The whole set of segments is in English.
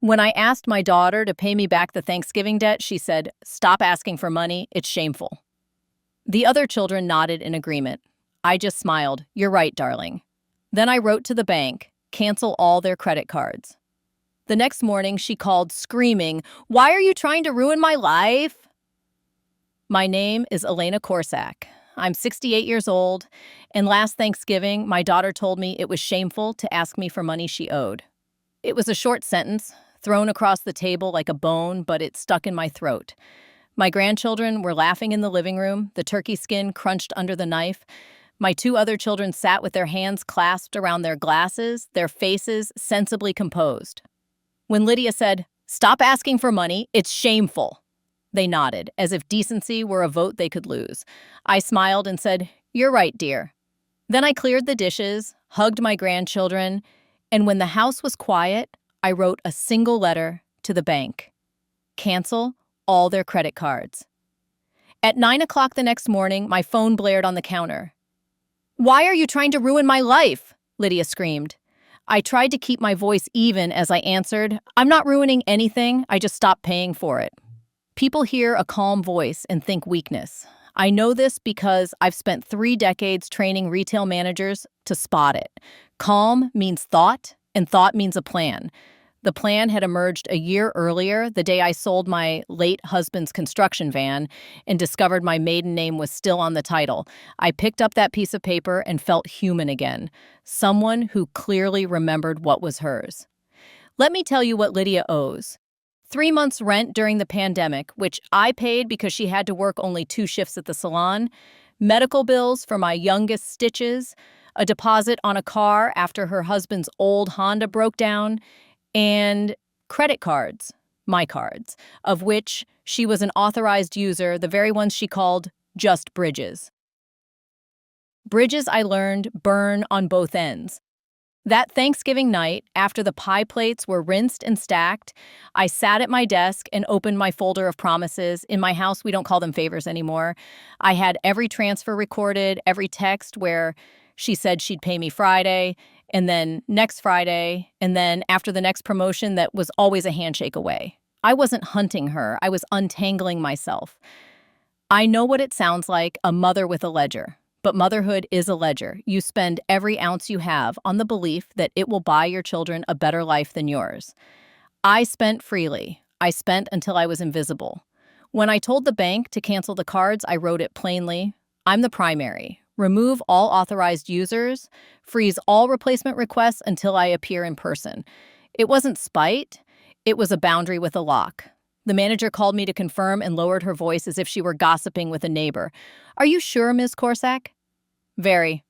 When I asked my daughter to pay me back the Thanksgiving debt, she said, "Stop asking for money, it's shameful." The other children nodded in agreement. I just smiled. "You're right, darling." Then I wrote to the bank, cancel all their credit cards. The next morning, she called, screaming, "Why are you trying to ruin my life?" My name is Elena Corsack. I'm 68 years old, and last Thanksgiving, my daughter told me it was shameful to ask me for money she owed. It was a short sentence, thrown across the table like a bone, but it stuck in my throat. My grandchildren were laughing in the living room, the turkey skin crunched under the knife. My two other children sat with their hands clasped around their glasses, their faces sensibly composed. When Lydia said, "Stop asking for money, it's shameful," they nodded, as if decency were a vote they could lose. I smiled and said, "You're right, dear." Then I cleared the dishes, hugged my grandchildren, and when the house was quiet, I wrote a single letter to the bank. Cancel all their credit cards. At 9 o'clock the next morning, my phone blared on the counter. "Why are you trying to ruin my life?" Lydia screamed. I tried to keep my voice even as I answered, "I'm not ruining anything, I just stopped paying for it." People hear a calm voice and think weakness. I know this because I've spent 3 decades training retail managers to spot it. Calm means thought, and thought means a plan. The plan had emerged a year earlier, the day I sold my late husband's construction van and discovered my maiden name was still on the title. I picked up that piece of paper and felt human again, someone who clearly remembered what was hers. Let me tell you what Lydia owes. 3 months' rent during the pandemic, which I paid because she had to work only 2 shifts at the salon, medical bills for my youngest stitches, a deposit on a car after her husband's old Honda broke down, and credit cards, my cards, of which she was an authorized user, the very ones she called just bridges. Bridges, I learned, burn on both ends. That Thanksgiving night, after the pie plates were rinsed and stacked, I sat at my desk and opened my folder of promises. In my house, we don't call them favors anymore. I had every transfer recorded, every text where she said she'd pay me Friday, and then next Friday, and then after the next promotion that was always a handshake away. I wasn't hunting her. I was untangling myself. I know what it sounds like, a mother with a ledger. But motherhood is a ledger. You spend every ounce you have on the belief that it will buy your children a better life than yours. I spent freely. I spent until I was invisible. When I told the bank to cancel the cards, I wrote it plainly. I'm the primary. Remove all authorized users. Freeze all replacement requests until I appear in person. It wasn't spite. It was a boundary with a lock. The manager called me to confirm and lowered her voice as if she were gossiping with a neighbor. "Are you sure, Ms. Corsack?" "Very."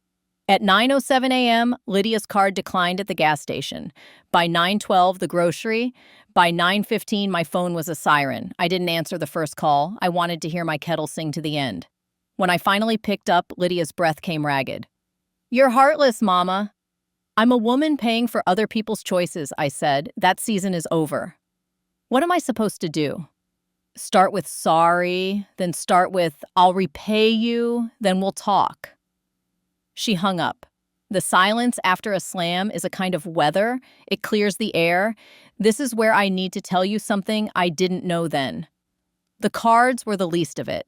At 9:07 a.m., Lydia's card declined at the gas station. By 9:12, the grocery. By 9:15, my phone was a siren. I didn't answer the first call. I wanted to hear my kettle sing to the end. When I finally picked up, Lydia's breath came ragged. "You're heartless, Mama." "I'm a woman paying for other people's choices," I said. "That season is over." What am I supposed to do? Start with sorry, then start with I'll repay you, then we'll talk. She hung up. The silence after a slam is a kind of weather. It clears the air. This is where I need to tell you something I didn't know then. The cards were the least of it.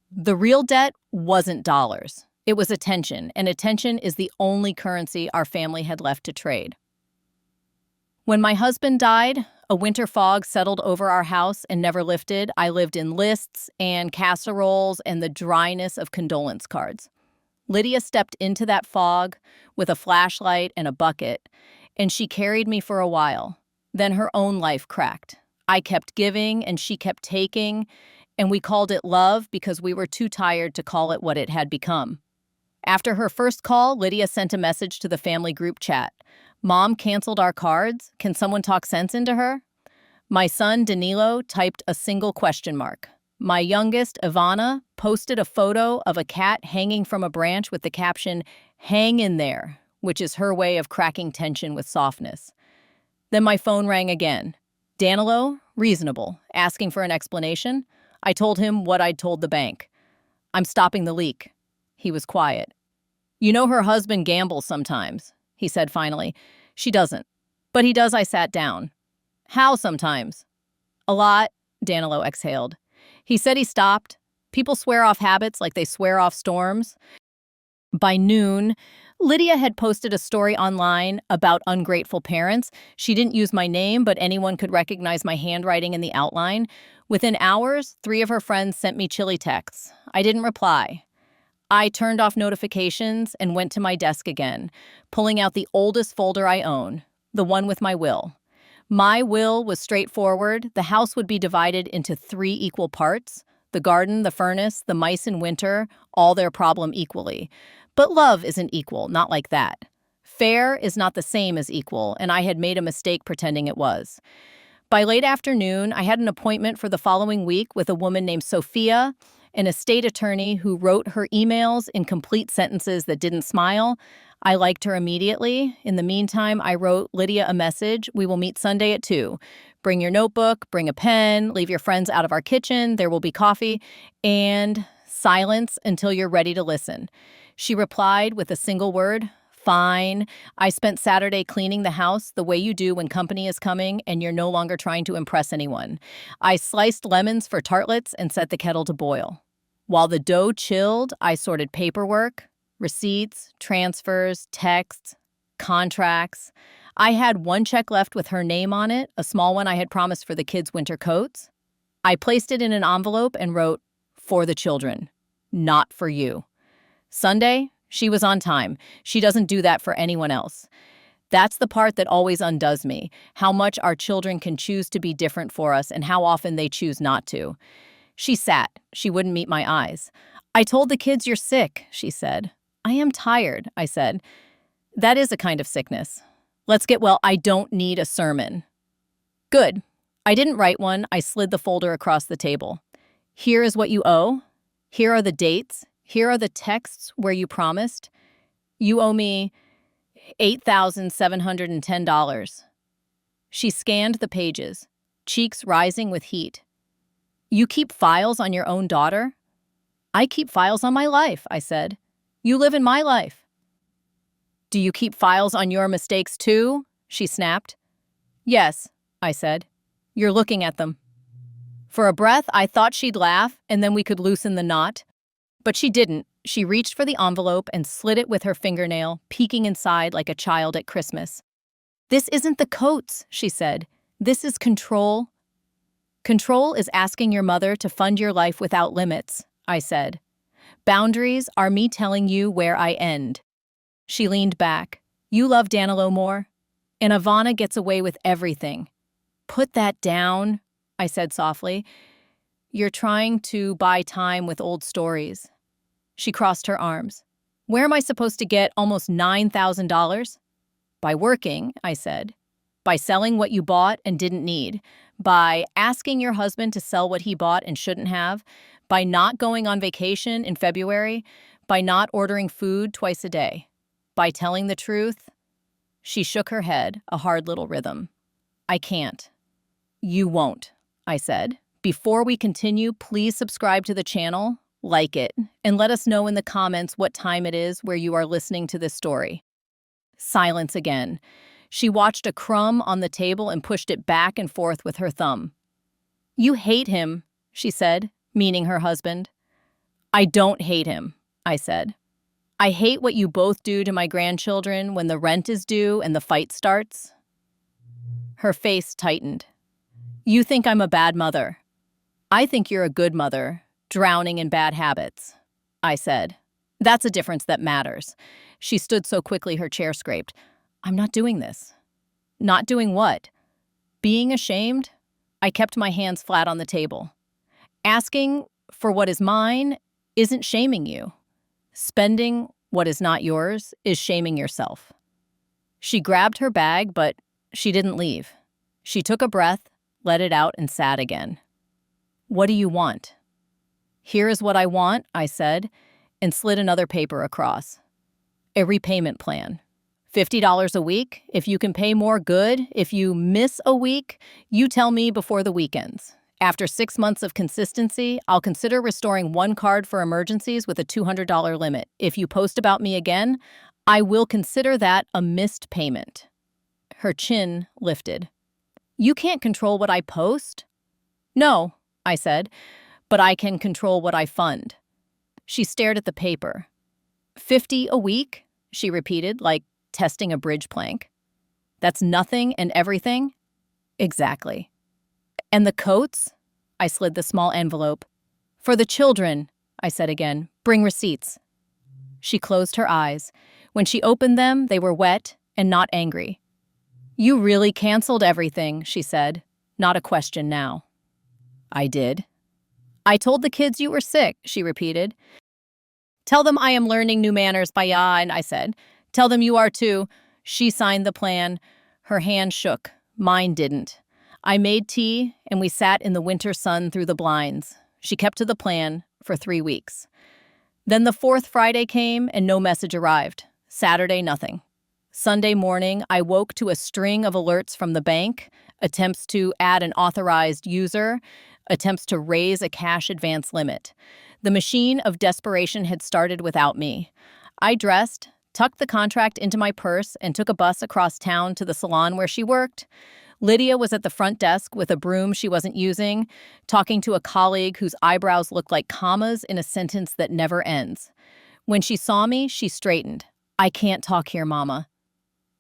The real debt wasn't dollars. It was attention, and attention is the only currency our family had left to trade. When my husband died, a winter fog settled over our house and never lifted. I lived in lists and casseroles and the dryness of condolence cards. Lydia stepped into that fog with a flashlight and a bucket, and she carried me for a while. Then her own life cracked. I kept giving and she kept taking, and we called it love because we were too tired to call it what it had become. After her first call, Lydia sent a message to the family group chat. "Mom canceled our cards. Can someone talk sense into her?" My son, Danilo, typed a single question mark. My youngest, Ivana, posted a photo of a cat hanging from a branch with the caption, "Hang in there," which is her way of cracking tension with softness. Then my phone rang again. Danilo, reasonable, asking for an explanation. I told him what I'd told the bank. "I'm stopping the leak." He was quiet. "You know her husband gambles sometimes," he said finally. "She doesn't. But he does." I sat down. How sometimes? A lot, Danilo exhaled. He said he stopped. People swear off habits like they swear off storms. By noon, Lydia had posted a story online about ungrateful parents. She didn't use my name, but anyone could recognize my handwriting in the outline. Within hours, 3 of her friends sent me chilly texts. I didn't reply. I turned off notifications and went to my desk again, pulling out the oldest folder I own, the one with my will. My will was straightforward. The house would be divided into 3 equal parts: the garden, the furnace, the mice in winter, all their problem equally. But love isn't equal, not like that. Fair is not the same as equal, and I had made a mistake pretending it was. By late afternoon, I had an appointment for the following week with a woman named Sophia, an estate attorney who wrote her emails in complete sentences that didn't smile. I liked her immediately. In the meantime, I wrote Lydia a message. We will meet Sunday at 2. Bring your notebook, bring a pen, leave your friends out of our kitchen. There will be coffee, and silence until you're ready to listen. She replied with a single word: fine. I spent Saturday cleaning the house the way you do when company is coming and you're no longer trying to impress anyone. I sliced lemons for tartlets and set the kettle to boil. While the dough chilled, I sorted paperwork, receipts, transfers, texts, contracts. I had one check left with her name on it, a small one I had promised for the kids' winter coats. I placed it in an envelope and wrote, "For the children, not for you." Sunday, she was on time. She doesn't do that for anyone else. That's the part that always undoes me, how much our children can choose to be different for us and how often they choose not to. She sat. She wouldn't meet my eyes. I told the kids you're sick, she said. I am tired, I said. That is a kind of sickness. Let's get well. I don't need a sermon. Good. I didn't write one. I slid the folder across the table. Here is what you owe. Here are the dates. Here are the texts where you promised. You owe me $8,710. She scanned the pages, cheeks rising with heat. You keep files on your own daughter? I keep files on my life, I said. You live in my life. Do you keep files on your mistakes too? She snapped. Yes, I said. You're looking at them. For a breath, I thought she'd laugh and then we could loosen the knot. But she didn't. She reached for the envelope and slid it with her fingernail, peeking inside like a child at Christmas. This isn't the coats, she said. This is control. Control is asking your mother to fund your life without limits, I said. Boundaries are me telling you where I end. She leaned back. You love Danilo more? And Ivana gets away with everything. Put that down, I said softly. You're trying to buy time with old stories. She crossed her arms. Where am I supposed to get almost $9,000? By working, I said. By selling what you bought and didn't need. By asking your husband to sell what he bought and shouldn't have. By not going on vacation in February. By not ordering food twice a day. By telling the truth. She shook her head, a hard little rhythm. I can't. You won't, I said. Before we continue, please subscribe to the channel, like it, and let us know in the comments what time it is where you are listening to this story. Silence again. She watched a crumb on the table and pushed it back and forth with her thumb. You hate him, she said, meaning her husband. I don't hate him, I said. I hate what you both do to my grandchildren when the rent is due and the fight starts. Her face tightened. You think I'm a bad mother. I think you're a good mother, drowning in bad habits, I said. That's a difference that matters. She stood so quickly her chair scraped. I'm not doing this. Not doing what? Being ashamed? I kept my hands flat on the table. Asking for what is mine isn't shaming you. Spending what is not yours is shaming yourself. She grabbed her bag, but she didn't leave. She took a breath, let it out, and sat again. What do you want? Here is what I want, I said, and slid another paper across. A repayment plan. $50 a week. If you can pay more, good. If you miss a week, you tell me before the weekends. After 6 months of consistency, I'll consider restoring one card for emergencies with a $200 limit. If you post about me again, I will consider that a missed payment. Her chin lifted. You can't control what I post? No, I said, but I can control what I fund. She stared at the paper. 50 a week? She repeated, like testing a bridge plank. That's nothing and everything? Exactly. And the coats? I slid the small envelope. For the children, I said again. Bring receipts. She closed her eyes. When she opened them, they were wet and not angry. You really canceled everything, she said. Not a question now. I did. I told the kids you were sick, she repeated. Tell them I am learning new manners by and I said. Tell them you are too. She signed the plan. Her hand shook. Mine didn't. I made tea, and we sat in the winter sun through the blinds. She kept to the plan for 3 weeks. Then the fourth Friday came, and no message arrived. Saturday, nothing. Sunday morning, I woke to a string of alerts from the bank, attempts to add an authorized user, attempts to raise a cash advance limit. The machine of desperation had started without me. I dressed, tucked the contract into my purse, and took a bus across town to the salon where she worked. Lydia was at the front desk with a broom she wasn't using, talking to a colleague whose eyebrows looked like commas in a sentence that never ends. When she saw me, she straightened. I can't talk here, Mama.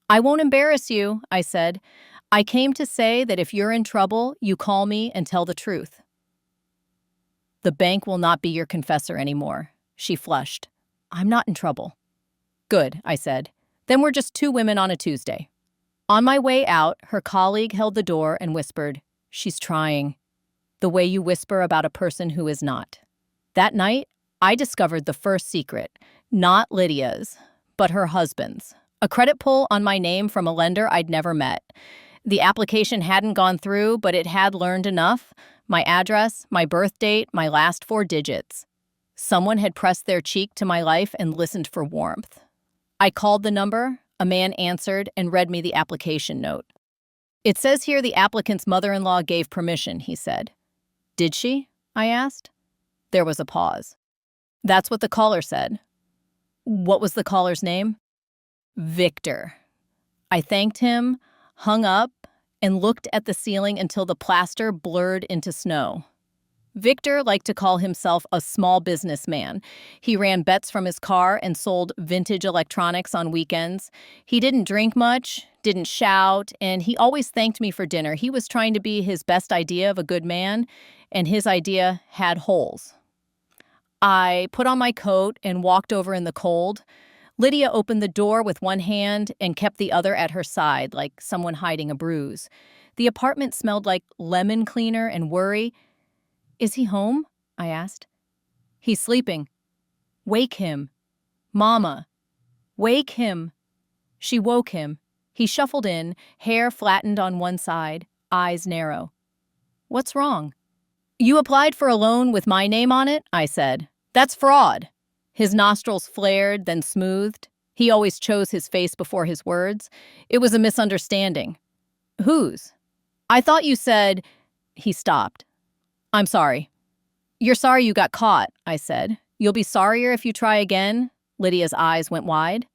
I won't embarrass you, I said. I came to say that if you're in trouble, you call me and tell the truth. The bank will not be your confessor anymore. She flushed. I'm not in trouble. Good, I said. Then we're just two women on a Tuesday. On my way out, her colleague held the door and whispered, She's trying. The way you whisper about a person who is not. That night, I discovered the first secret, not Lydia's, but her husband's. A credit pull on my name from a lender I'd never met. The application hadn't gone through, but it had learned enough. My address, my birth date, my last 4 digits. Someone had pressed their cheek to my life and listened for warmth. I called the number. A man answered and read me the application note. It says here the applicant's mother-in-law gave permission, he said. Did she? I asked. There was a pause. That's what the caller said. What was the caller's name? Victor. I thanked him, hung up, and looked at the ceiling until the plaster blurred into snow. Victor liked to call himself a small businessman. He ran bets from his car and sold vintage electronics on weekends. He didn't drink much, didn't shout, and he always thanked me for dinner. He was trying to be his best idea of a good man, and his idea had holes. I put on my coat and walked over in the cold. Lydia opened the door with one hand and kept the other at her side, like someone hiding a bruise. The apartment smelled like lemon cleaner and worry. Is he home? I asked. He's sleeping. Wake him. Mama. Wake him. She woke him. He shuffled in, hair flattened on one side, eyes narrow. What's wrong? You applied for a loan with my name on it, I said. That's fraud. His nostrils flared, then smoothed. He always chose his face before his words. It was a misunderstanding. Whose? I thought you said... He stopped. I'm sorry. You're sorry you got caught, I said. You'll be sorrier if you try again? Lydia's eyes went wide.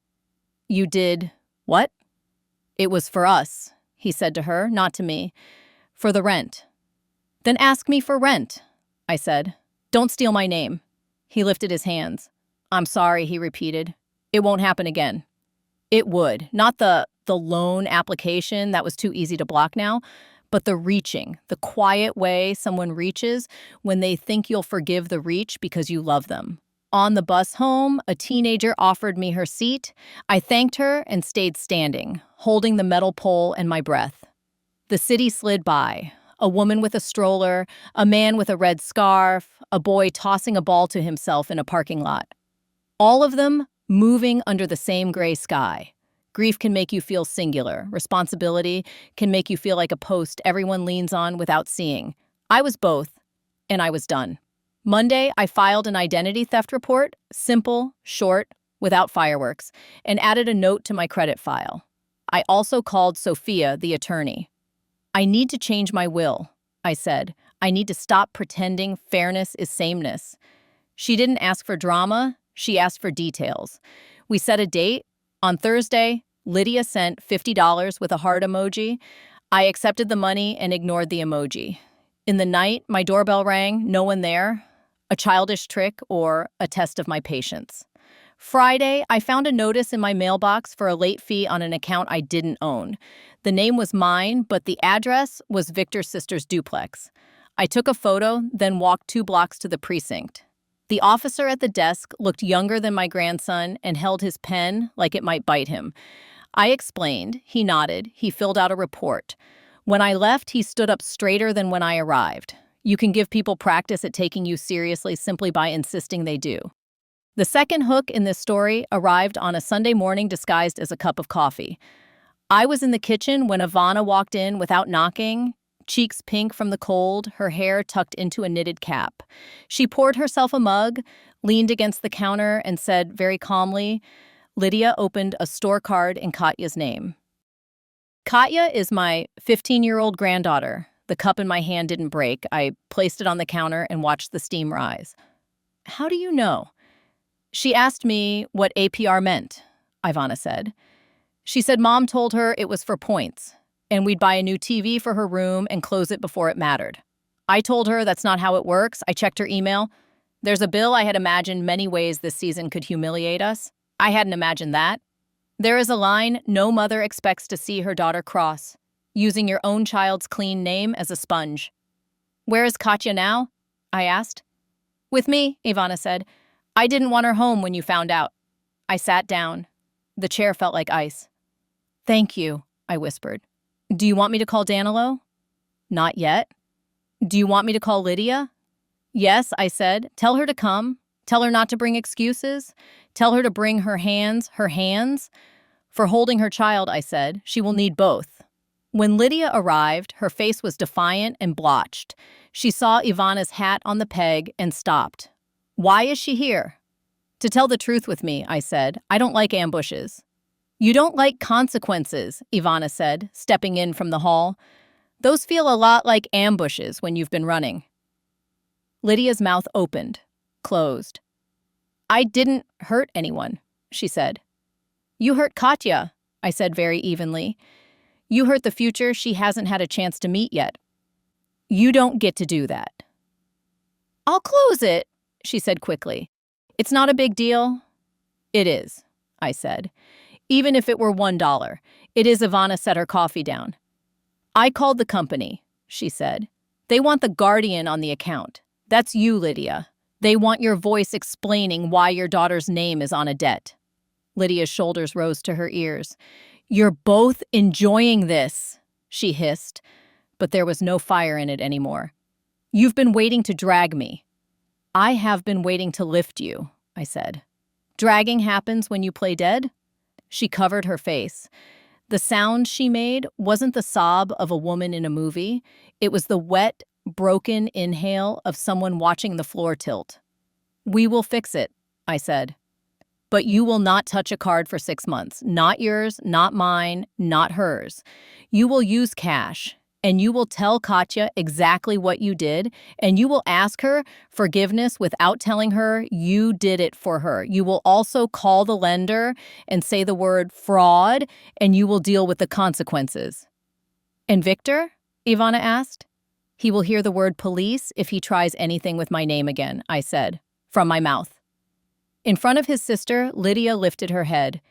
You did what? It was for us, he said to her, not to me. For the rent. Then ask me for rent, I said. Don't steal my name. He lifted his hands. I'm sorry, he repeated. It won't happen again. It would. Not the loan application, that was too easy to block now. But the reaching, the quiet way someone reaches when they think you'll forgive the reach because you love them. On the bus home, a teenager offered me her seat. I thanked her and stayed standing, holding the metal pole and my breath. The city slid by. A woman with a stroller, a man with a red scarf, a boy tossing a ball to himself in a parking lot. All of them moving under the same gray sky. Grief can make you feel singular. Responsibility can make you feel like a post everyone leans on without seeing. I was both, and I was done. Monday, I filed an identity theft report, simple, short, without fireworks, and added a note to my credit file. I also called Sophia, the attorney. I need to change my will, I said. I need to stop pretending fairness is sameness. She didn't ask for drama, she asked for details. We set a date. On Thursday, Lydia sent $50 with a heart emoji. I accepted the money and ignored the emoji. In the night, my doorbell rang, no one there. A childish trick or a test of my patience. Friday, I found a notice in my mailbox for a late fee on an account I didn't own. The name was mine, but the address was Victor's sister's duplex. I took a photo, then walked 2 blocks to the precinct. The officer at the desk looked younger than my grandson and held his pen like it might bite him. I explained. He nodded. He filled out a report. When I left, he stood up straighter than when I arrived. You can give people practice at taking you seriously simply by insisting they do. The second hook in this story arrived on a Sunday morning disguised as a cup of coffee. I was in the kitchen when Ivana walked in without knocking, cheeks pink from the cold, her hair tucked into a knitted cap. She poured herself a mug, leaned against the counter, and said very calmly, "Lydia opened a store card in Katya's name." Katya is my 15-year-old granddaughter. The cup in my hand didn't break. I placed it on the counter and watched the steam rise. "How do you know?" "She asked me what APR meant," Ivana said. She said Mom told her it was for points, and we'd buy a new TV for her room and close it before it mattered. I told her that's not how it works. I checked her email. There's a bill I had imagined many ways this season could humiliate us. I hadn't imagined that. There is a line no mother expects to see her daughter cross, using your own child's clean name as a sponge. "Where is Katya now?" I asked. "With me," Ivana said. "I didn't want her home when you found out." I sat down. The chair felt like ice. "Thank you," I whispered. "Do you want me to call Danilo?" "Not yet." "Do you want me to call Lydia?" "Yes," I said. "Tell her to come. Tell her not to bring excuses. Tell her to bring her hands. For holding her child," I said. "She will need both." When Lydia arrived, her face was defiant and blotched. She saw Ivana's hat on the peg and stopped. "Why is she here?" "To tell the truth with me," I said. "I don't like ambushes." "You don't like consequences," Ivana said, stepping in from the hall. "Those feel a lot like ambushes when you've been running." Lydia's mouth opened, closed. "I didn't hurt anyone," she said. "You hurt Katya," I said very evenly. "You hurt the future she hasn't had a chance to meet yet. You don't get to do that." "I'll close it," she said quickly. "It's not a big deal." "It is," I said. "Even if it were $1. It is." Ivana set her coffee down. "I called the company," she said. "They want the guardian on the account. That's you, Lydia. They want your voice explaining why your daughter's name is on a debt." Lydia's shoulders rose to her ears. "You're both enjoying this," she hissed, but there was no fire in it anymore. "You've been waiting to drag me." "I have been waiting to lift you," I said. "Dragging happens when you play dead?" She covered her face. The sound she made wasn't the sob of a woman in a movie. It was the wet, broken inhale of someone watching the floor tilt. "We will fix it," I said. "But you will not touch a card for 6 months. Not yours, not mine, not hers. You will use cash, and you will tell Katya exactly what you did, and you will ask her forgiveness without telling her you did it for her. You will also call the lender and say the word fraud, and you will deal with the consequences." "And Victor?" Ivana asked. "He will hear the word police if he tries anything with my name again," I said, from my mouth. In front of his sister, Lydia lifted her head.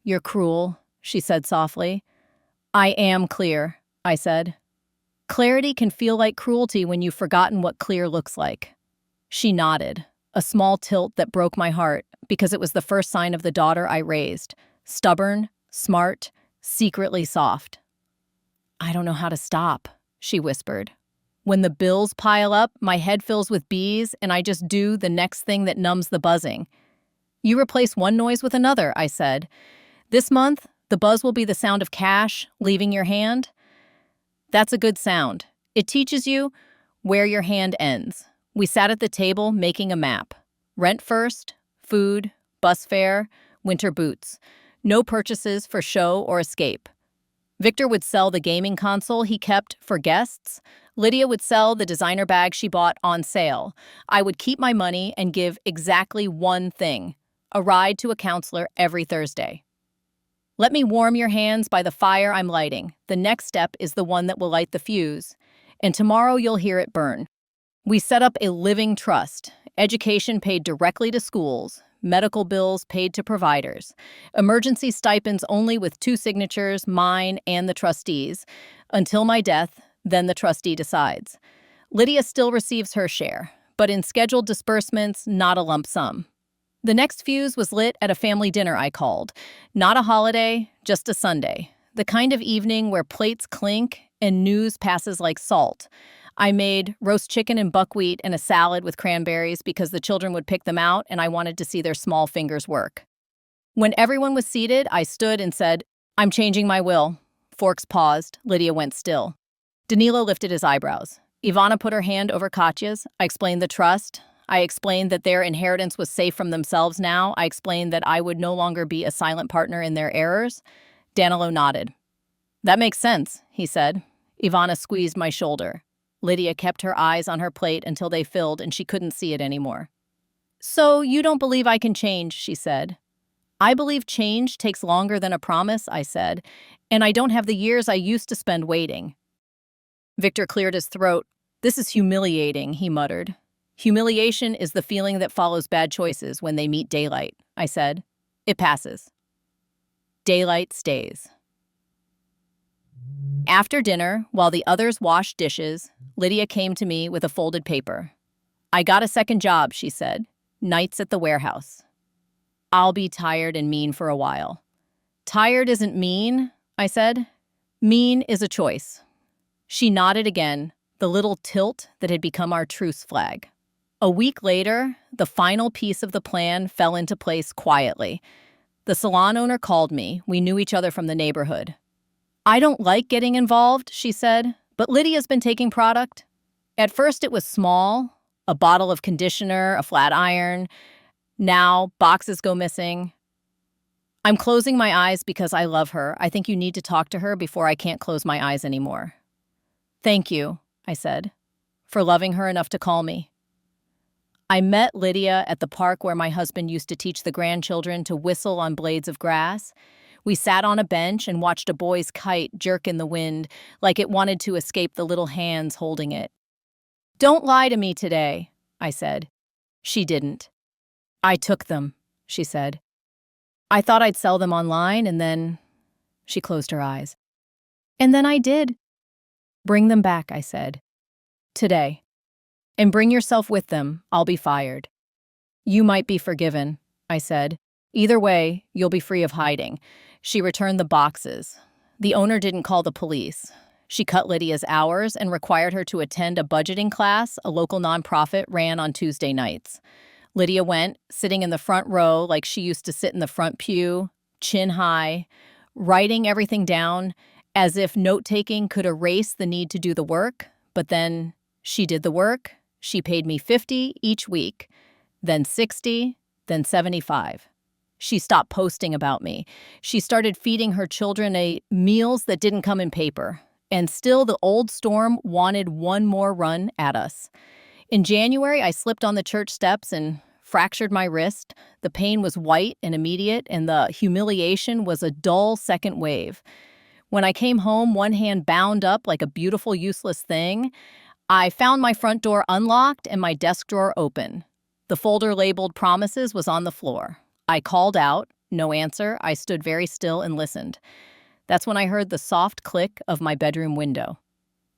"You're cruel," she said softly. "I am clear," I said. "Clarity can feel like cruelty when you've forgotten what clear looks like." She nodded, a small tilt that broke my heart because it was the first sign of the daughter I raised. Stubborn, smart, secretly soft. "I don't know how to stop," she whispered. "When the bills pile up, my head fills with bees, and I just do the next thing that numbs the buzzing." "You replace one noise with another," I said. "This month, the buzz will be the sound of cash leaving your hand." "That's a good sound. It teaches you where your hand ends." We sat at the table making a map. Rent first, food, bus fare, winter boots. No purchases for show or escape. Victor would sell the gaming console he kept for guests. Lydia would sell the designer bag she bought on sale. I would keep my money and give exactly one thing: a ride to a counselor every Thursday. Let me warm your hands by the fire I'm lighting. The next step is the one that will light the fuse. And tomorrow you'll hear it burn. We set up a living trust. Education paid directly to schools. Medical bills paid to providers. Emergency stipends only with 2 signatures, mine and the trustees. Until my death, then the trustee decides. Lydia still receives her share, but in scheduled disbursements, not a lump sum. The next fuse was lit at a family dinner I called. Not a holiday, just a Sunday. The kind of evening where plates clink and news passes like salt. I made roast chicken and buckwheat and a salad with cranberries because the children would pick them out and I wanted to see their small fingers work. When everyone was seated, I stood and said, "I'm changing my will." Forks paused. Lydia went still. Danilo lifted his eyebrows. Ivana put her hand over Katya's. I explained the trust. I explained that their inheritance was safe from themselves now. I explained that I would no longer be a silent partner in their errors. Danilo nodded. "That makes sense," he said. Ivana squeezed my shoulder. Lydia kept her eyes on her plate until they filled and she couldn't see it anymore. "So you don't believe I can change," she said. "I believe change takes longer than a promise," I said, "and I don't have the years I used to spend waiting." Victor cleared his throat. "This is humiliating," he muttered. "Humiliation is the feeling that follows bad choices when they meet daylight," I said. "It passes. Daylight stays." After dinner, while the others washed dishes, Lydia came to me with a folded paper. "I got a second job," she said. "Nights at the warehouse. I'll be tired and mean for a while." "Tired isn't mean," I said. "Mean is a choice." She nodded again, the little tilt that had become our truce flag. A week later, the final piece of the plan fell into place quietly. The salon owner called me. We knew each other from the neighborhood. "I don't like getting involved," she said, "but Lydia's been taking product." At first it was small, a bottle of conditioner, a flat iron. Now boxes go missing. "I'm closing my eyes because I love her. I think you need to talk to her before I can't close my eyes anymore." "Thank you," I said, "for loving her enough to call me." I met Lydia at the park where my husband used to teach the grandchildren to whistle on blades of grass. We sat on a bench and watched a boy's kite jerk in the wind like it wanted to escape the little hands holding it. "Don't lie to me today," I said. She didn't. "I took them," she said. "I thought I'd sell them online and then—" She closed her eyes. "And then I did." "Bring them back," I said. "Today. And bring yourself with them. I'll be fired." "You might be forgiven," I said. "Either way, you'll be free of hiding." She returned the boxes. The owner didn't call the police. She cut Lydia's hours and required her to attend a budgeting class a local nonprofit ran on Tuesday nights. Lydia went, sitting in the front row like she used to sit in the front pew, chin high, writing everything down as if note-taking could erase the need to do the work. But then she did the work. She paid me $50 each week, then $60, then $75. She stopped posting about me. She started feeding her children meals that didn't come in paper. And still the old storm wanted one more run at us. In January, I slipped on the church steps and fractured my wrist. The pain was white and immediate, and the humiliation was a dull second wave. When I came home, one hand bound up like a beautiful, useless thing, I found my front door unlocked and my desk drawer open. The folder labeled promises was on the floor. I called out. No answer. I stood very still and listened. That's when I heard the soft click of my bedroom window.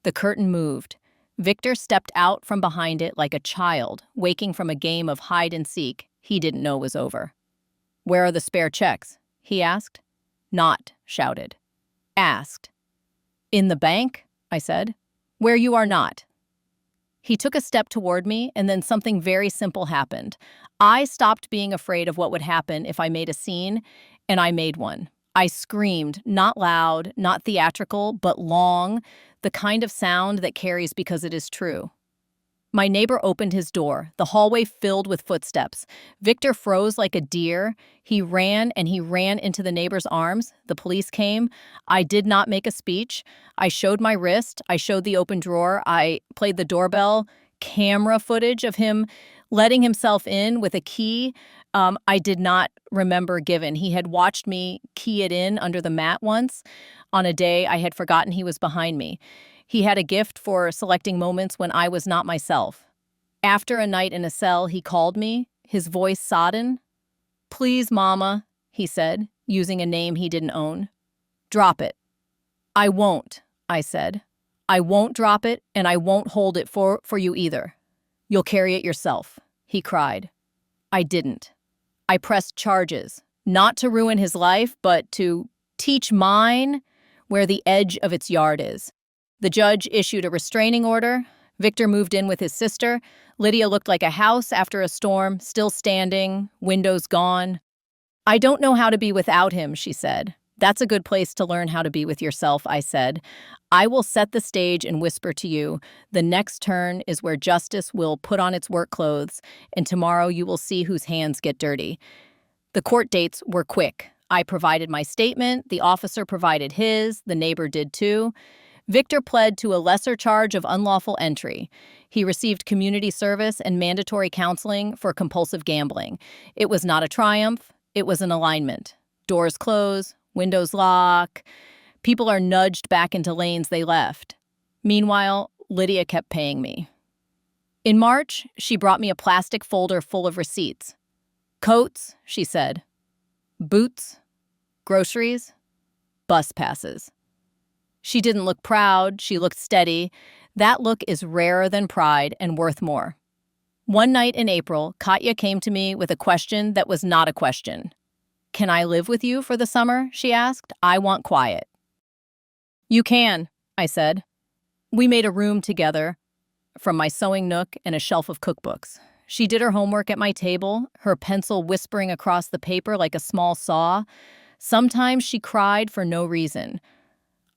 The curtain moved. Victor stepped out from behind it like a child, waking from a game of hide and seek he didn't know was over. "Where are the spare checks?" he asked. "Not," shouted. "Asked." "In the bank?" I said. "Where you are not." He took a step toward me, and then something very simple happened. I stopped being afraid of what would happen if I made a scene, and I made one. I screamed, not loud, not theatrical, but long, the kind of sound that carries because it is true. My neighbor opened his door, the hallway filled with footsteps. Victor froze like a deer. He ran into the neighbor's arms. The police came. I did not make a speech. I showed my wrist. I showed the open drawer. I played the doorbell, camera footage of him letting himself in with a key. I did not remember given. He had watched me key it in under the mat once on a day I had forgotten he was behind me. He had a gift for selecting moments when I was not myself. After a night in a cell, he called me, his voice sodden. "Please, Mama," he said, using a name he didn't own. "Drop it." "I won't," I said. "I won't drop it, and I won't hold it for you either. You'll carry it yourself," he cried. I didn't. I pressed charges, not to ruin his life, but to teach mine where the edge of its yard is. The judge issued a restraining order. Victor moved in with his sister. Lydia looked like a house after a storm, still standing, windows gone. "I don't know how to be without him," she said. "That's a good place to learn how to be with yourself," I said. "I will set the stage and whisper to you, the next turn is where justice will put on its work clothes, and tomorrow you will see whose hands get dirty." The court dates were quick. I provided my statement, the officer provided his, the neighbor did too. Victor pled to a lesser charge of unlawful entry. He received community service and mandatory counseling for compulsive gambling. It was not a triumph, it was an alignment. Doors close, windows lock. People are nudged back into lanes they left. Meanwhile, Lydia kept paying me. In March, she brought me a plastic folder full of receipts. "Coats," she said. "Boots. Groceries. Bus passes." She didn't look proud, she looked steady. That look is rarer than pride and worth more. One night in April, Katya came to me with a question that was not a question. "Can I live with you for the summer?" she asked. "I want quiet." "You can," I said. We made a room together from my sewing nook and a shelf of cookbooks. She did her homework at my table, her pencil whispering across the paper like a small saw. Sometimes she cried for no reason.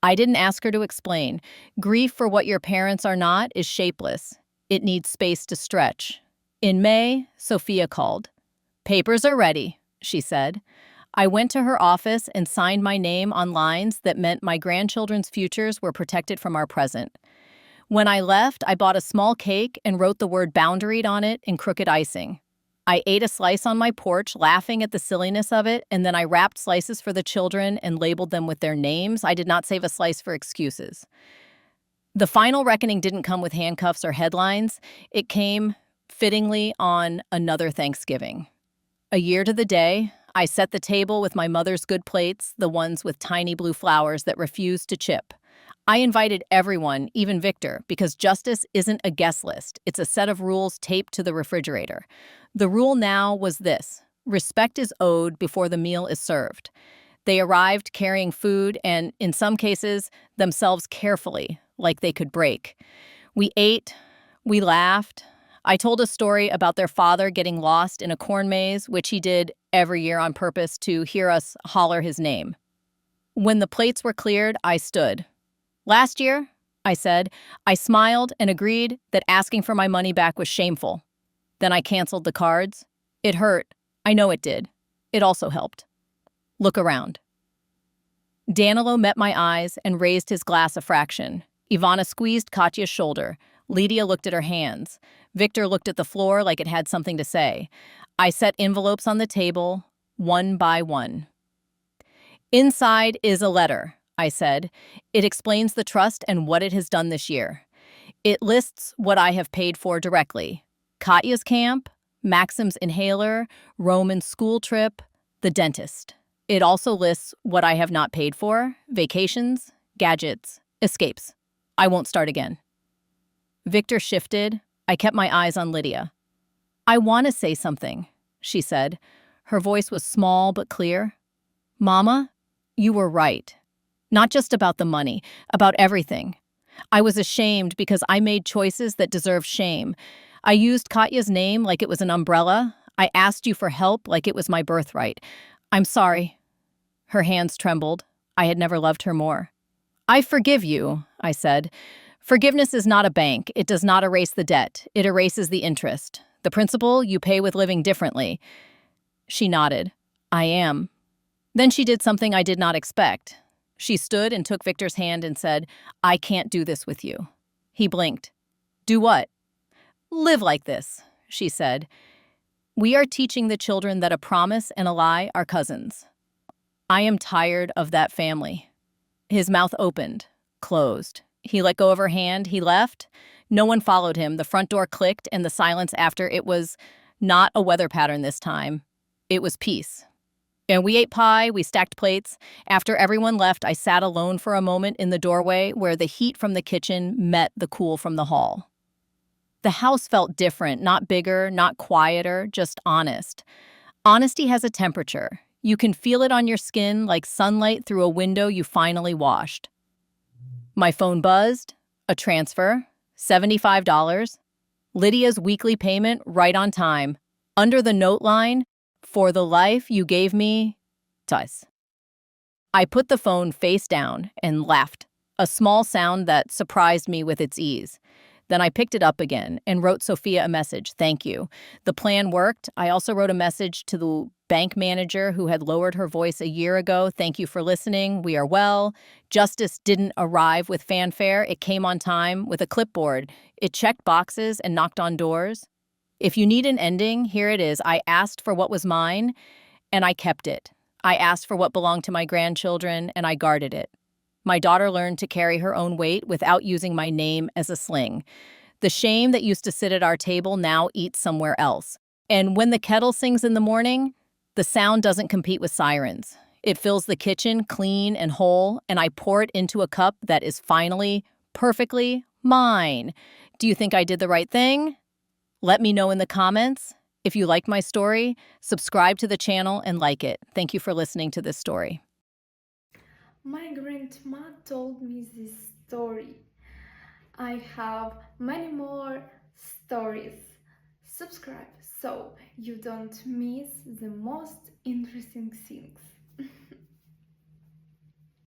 I didn't ask her to explain. Grief for what your parents are not is shapeless. It needs space to stretch. In May, Sophia called. "Papers are ready," she said. I went to her office and signed my name on lines that meant my grandchildren's futures were protected from our present. When I left, I bought a small cake and wrote the word boundaried on it in crooked icing. I ate a slice on my porch, laughing at the silliness of it, and then I wrapped slices for the children and labeled them with their names. I did not save a slice for excuses. The final reckoning didn't come with handcuffs or headlines. It came, fittingly, on another Thanksgiving. A year to the day, I set the table with my mother's good plates, the ones with tiny blue flowers that refused to chip. I invited everyone, even Victor, because justice isn't a guest list. It's a set of rules taped to the refrigerator. The rule now was this: respect is owed before the meal is served. They arrived carrying food and, in some cases, themselves carefully, like they could break. We ate, we laughed. I told a story about their father getting lost in a corn maze, which he did every year on purpose to hear us holler his name. When the plates were cleared, I stood. "Last year," I said, "I smiled and agreed that asking for my money back was shameful. Then I canceled the cards. It hurt. I know it did. It also helped. Look around." Danilo met my eyes and raised his glass a fraction. Ivana squeezed Katya's shoulder. Lydia looked at her hands. Victor looked at the floor like it had something to say. I set envelopes on the table, one by one. "Inside is a letter," I said. "It explains the trust and what it has done this year. It lists what I have paid for directly. Katya's camp, Maxim's inhaler, Roman's school trip, the dentist. It also lists what I have not paid for: vacations, gadgets, escapes. I won't start again." Victor shifted. I kept my eyes on Lydia. "I want to say something," she said. Her voice was small but clear. "Mama, you were right. Not just about the money, about everything. I was ashamed because I made choices that deserved shame. I used Katya's name like it was an umbrella. I asked you for help like it was my birthright. I'm sorry." Her hands trembled. I had never loved her more. "I forgive you," I said. "Forgiveness is not a bank. It does not erase the debt. It erases the interest. The principal you pay with living differently." She nodded. "I am." Then she did something I did not expect. She stood and took Victor's hand and said, "I can't do this with you." He blinked. "Do what?" "Live like this," she said. We are teaching the children that a promise and a lie are cousins. I am tired of that family. His mouth opened, closed. He let go of her hand. He left. No one followed him. The front door clicked, and the silence after it was not a weather pattern this time. It was peace. And we ate pie, we stacked plates. After everyone left, I sat alone for a moment in the doorway where the heat from the kitchen met the cool from the hall. The house felt different, not bigger, not quieter, just honest. Honesty has a temperature. You can feel it on your skin like sunlight through a window you finally washed. My phone buzzed. A transfer. $75. Lydia's weekly payment right on time. Under the note line, for the life you gave me, Tice. I put the phone face down and laughed, a small sound that surprised me with its ease. Then I picked it up again and wrote Sophia a message, thank you. The plan worked. I also wrote a message to the bank manager who had lowered her voice a year ago. Thank you for listening. We are well. Justice didn't arrive with fanfare. It came on time with a clipboard. It checked boxes and knocked on doors. If you need an ending, here it is. I asked for what was mine, and I kept it. I asked for what belonged to my grandchildren, and I guarded it. My daughter learned to carry her own weight without using my name as a sling. The shame that used to sit at our table now eats somewhere else. And when the kettle sings in the morning, the sound doesn't compete with sirens. It fills the kitchen clean and whole, and I pour it into a cup that is finally, perfectly mine. Do you think I did the right thing? Let me know in the comments. If you liked my story, subscribe to the channel and like it. Thank you for listening to this story. My grandma told me this story. I have many more stories. Subscribe so you don't miss the most interesting things.